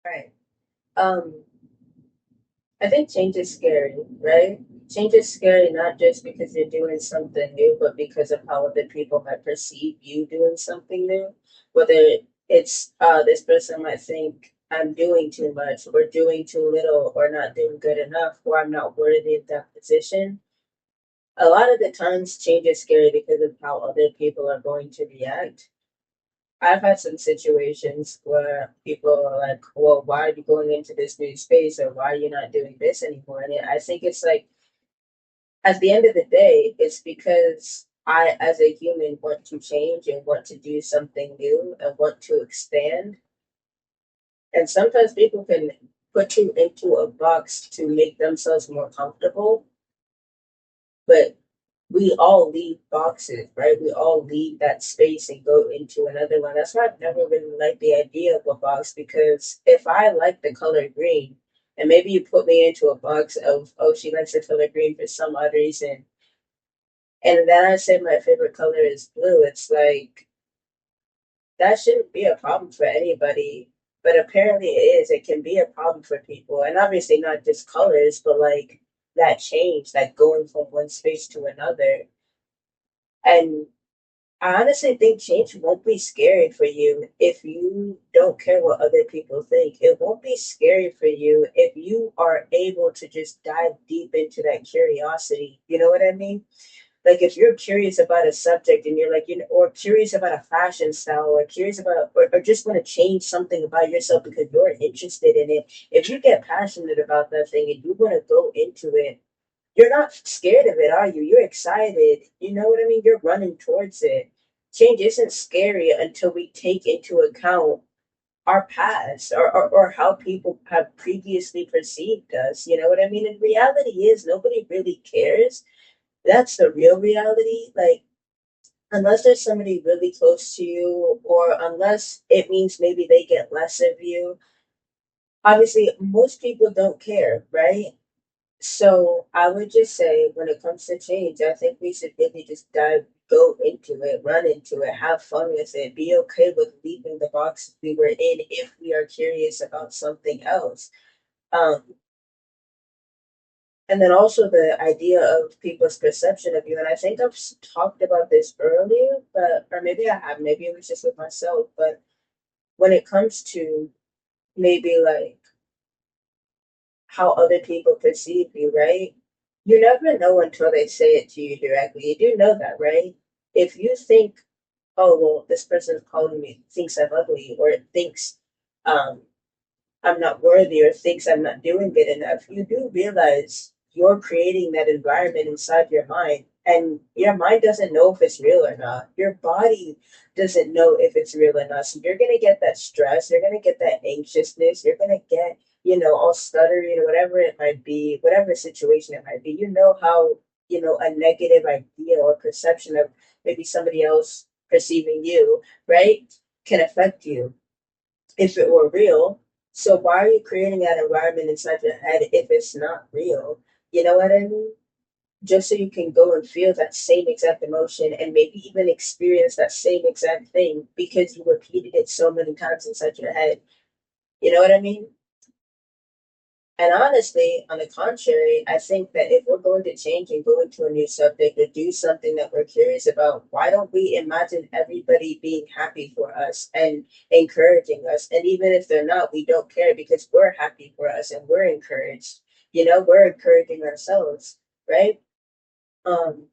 Right. Um, I think change is scary, right? Change is scary not just because you're doing something new, but because of how other people might perceive you doing something new. Whether it's this person might think I'm doing too much, or doing too little, or not doing good enough, or I'm not worthy of that position. A lot of the times, change is scary because of how other people are going to react. I've had some situations where people are like, well, why are you going into this new space, or why are you not doing this anymore? And I think it's like, at the end of the day, it's because I, as a human, want to change and want to do something new and want to expand. And sometimes people can put you into a box to make themselves more comfortable, but we all leave boxes, right? We all leave that space and go into another one. That's why I've never really liked the idea of a box, because if I like the color green, and maybe you put me into a box of, oh, she likes the color green for some odd reason, and then I say my favorite color is blue, it's like, that shouldn't be a problem for anybody. But apparently it is. It can be a problem for people. And obviously not just colors, but like that change, that going from one space to another. And I honestly think change won't be scary for you if you don't care what other people think. It won't be scary for you if you are able to just dive deep into that curiosity. You know what I mean? Like if you're curious about a subject and you're like, you know, or curious about a fashion style, or curious about, or just want to change something about yourself because you're interested in it. If you get passionate about that thing and you want to go into it, you're not scared of it, are you? You're excited. You know what I mean? You're running towards it. Change isn't scary until we take into account our past, or how people have previously perceived us. You know what I mean? And reality is nobody really cares. That's the real reality. Like, unless there's somebody really close to you, or unless it means maybe they get less of you, obviously most people don't care, right? So I would just say, when it comes to change, I think we should really just go into it, run into it, have fun with it, be okay with leaving the box we were in if we are curious about something else. Um, and then also the idea of people's perception of you. And I think I've talked about this earlier, but or maybe I have, maybe it was just with myself. But when it comes to maybe like how other people perceive you, right? You never know until they say it to you directly. You do know that, right? If you think, oh, well, this person's calling me, thinks I'm ugly, or thinks um, I'm not worthy, or thinks I'm not doing good enough, you do realize you're creating that environment inside your mind. And your mind doesn't know if it's real or not. Your body doesn't know if it's real or not. So you're going to get that stress. You're going to get that anxiousness. You're going to get, all stuttery, or whatever it might be, whatever situation it might be. You know how, a negative idea or perception of maybe somebody else perceiving you, right, can affect you if it were real. So why are you creating that environment inside your head if it's not real? You know what I mean? Just so you can go and feel that same exact emotion and maybe even experience that same exact thing because you repeated it so many times inside your head. You know what I mean? And honestly, on the contrary, I think that if we're going to change and go into a new subject or do something that we're curious about, why don't we imagine everybody being happy for us and encouraging us? And even if they're not, we don't care because we're happy for us and we're encouraged. We're encouraging ourselves, right? Um,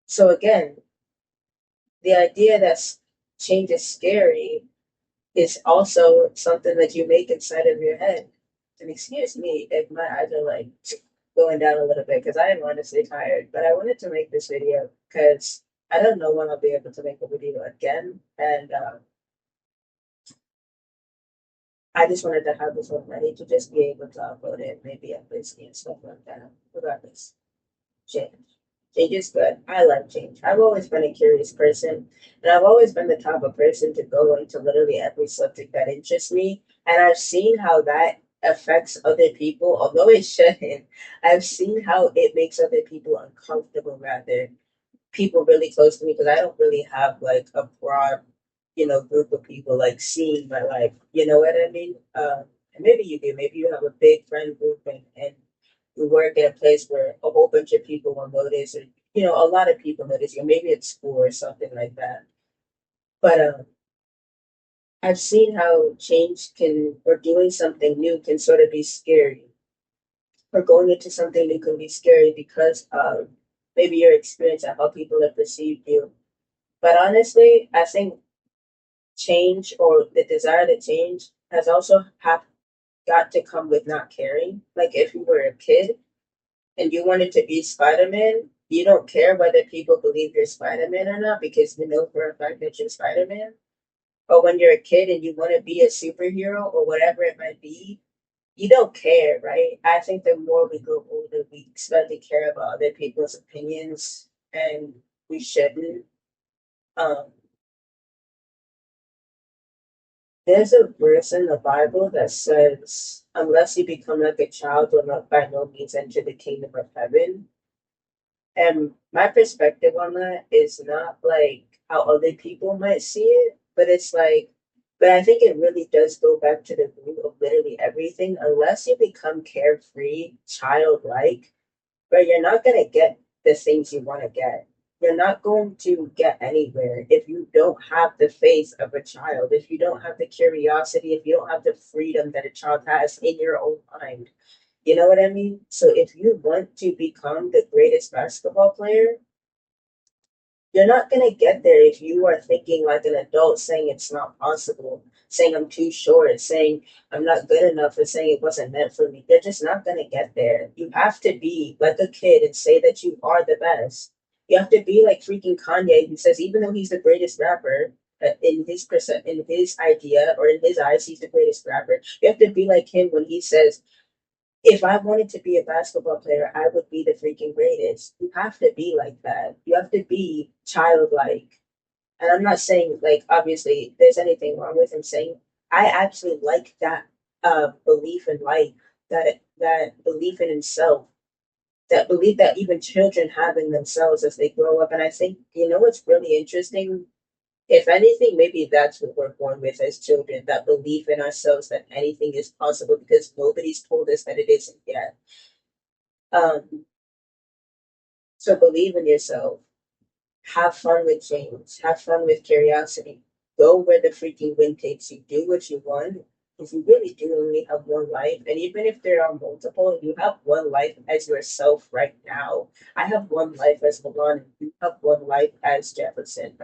so again, the idea that change is scary is also something that you make inside of your head. And excuse me if my eyes are like going down a little bit because I am honestly tired. But I wanted to make this video because I don't know when I'll be able to make a video again. And I just wanted to have this one ready to just be able to upload it, maybe at Whiskey and stuff like that. Regardless, change. Change is good. I like change. I've always been a curious person, and I've always been the type of person to go into literally every subject that interests me. And I've seen how that affects other people, although it shouldn't. I've seen how it makes other people uncomfortable, rather people really close to me, because I don't really have like a broad, group of people like seeing my life. You know what I mean? And maybe you do. Maybe you have a big friend group and you work at a place where a whole bunch of people will notice, or a lot of people notice you. Maybe it's school or something like that. But I've seen how change can, or doing something new can sort of be scary, or going into something new can be scary because of maybe your experience and how people have perceived you. But honestly, I think change or the desire to change has also have got to come with not caring. Like if you were a kid and you wanted to be Spider-Man, you don't care whether people believe you're Spider-Man or not because you know for a fact that you're Spider-Man. Or when you're a kid and you want to be a superhero or whatever it might be, you don't care, right? I think the more we grow older, we start to care about other people's opinions, and we shouldn't. Um, there's a verse in the Bible that says, "Unless you become like a child, will not by no means enter the kingdom of heaven." And my perspective on that is not like how other people might see it, but it's like, but I think it really does go back to the root of literally everything. Unless you become carefree, childlike, but you're not going to get the things you want to get. You're not going to get anywhere if you don't have the faith of a child, if you don't have the curiosity, if you don't have the freedom that a child has in your own mind. You know what I mean? So if you want to become the greatest basketball player, you're not going to get there if you are thinking like an adult, saying it's not possible, saying I'm too short, saying I'm not good enough, or saying it wasn't meant for me. You're just not going to get there. You have to be like a kid and say that you are the best. You have to be like freaking Kanye, who says even though he's the greatest rapper, in his idea or in his eyes, he's the greatest rapper. You have to be like him when he says, if I wanted to be a basketball player, I would be the freaking greatest. You have to be like that. You have to be childlike. And I'm not saying like obviously there's anything wrong with him saying I actually like that belief in life, that belief in himself, that belief that even children have in themselves as they grow up. And I think what's really interesting, if anything, maybe that's what we're born with as children, that belief in ourselves that anything is possible because nobody's told us that it isn't yet. Um, so believe in yourself. Have fun with change. Have fun with curiosity. Go where the freaking wind takes you. Do what you want. If you really do only have one life, and even if there are multiple, you have one life as yourself right now. I have one life as Milan, and you have one life as Jefferson,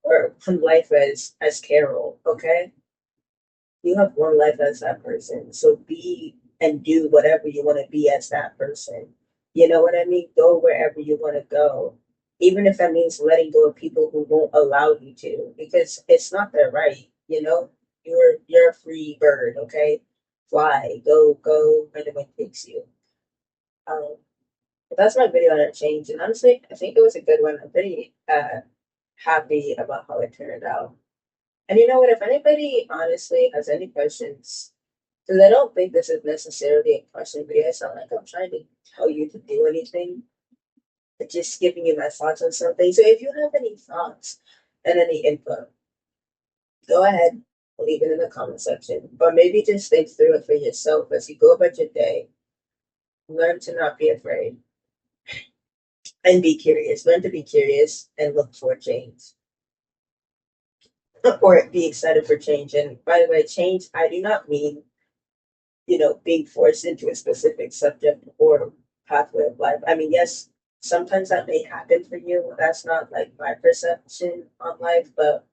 or one life as Carol. Okay, you have one life as that person. So be and do whatever you want to be as that person. You know what I mean? Go wherever you want to go. Even if that means letting go of people who won't allow you to, because it's not their right. You're a free bird, okay? Fly, go where the wind takes you. Um, but that's my video on a change, and honestly, I think it was a good one. I'm pretty happy about how it turned out. And you know what? If anybody honestly has any questions, because I don't think this is necessarily a question video. It's not like I'm trying to tell you to do anything, but just giving you my thoughts on something. So if you have any thoughts and any input, go ahead, leave it in the comment section. But maybe just think through it for yourself as you go about your day. Learn to not be afraid and be curious. Learn to be curious and look for change. Or be excited for change. And by the way, change, I do not mean being forced into a specific subject or pathway of life. I mean, yes, sometimes that may happen for you. That's not like my perception on life, but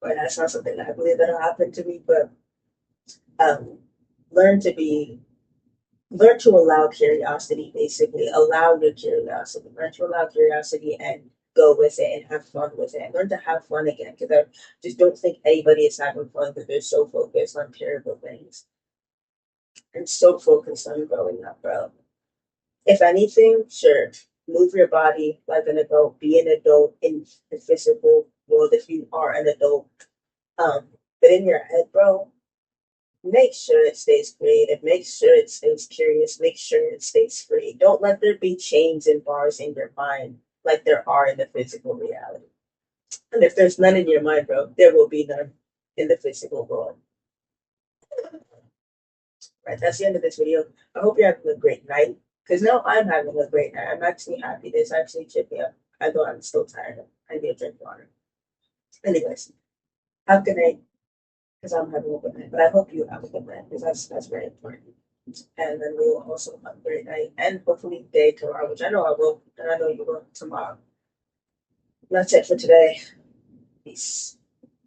that's not something that I believe that'll happen to me. But um, learn to be, learn to allow curiosity. Basically, allow your curiosity. Learn to allow curiosity and go with it and have fun with it. And learn to have fun again because I just don't think anybody is having fun because they're so focused on terrible things and so focused on growing up, bro. If anything, sure, move your body like an adult, be an adult in the physical world if you are an adult. But in your head, bro, make sure it stays creative, make sure it stays curious, make sure it stays free. Don't let there be chains and bars in your mind like there are in the physical reality. And if there's none in your mind, bro, there will be none in the physical world. Right, that's the end of this video. I hope you're having a great night. Because now I'm having a great night. I'm actually happy. This actually cheered me up. Although I'm still tired. I need to drink water. Anyways, have a good night. Because I'm having a good night. But I hope you have a good night. Because that's very important. And then we will also have a great night. And hopefully day tomorrow, which I know I will. And I know you will tomorrow. That's it for today. Peace.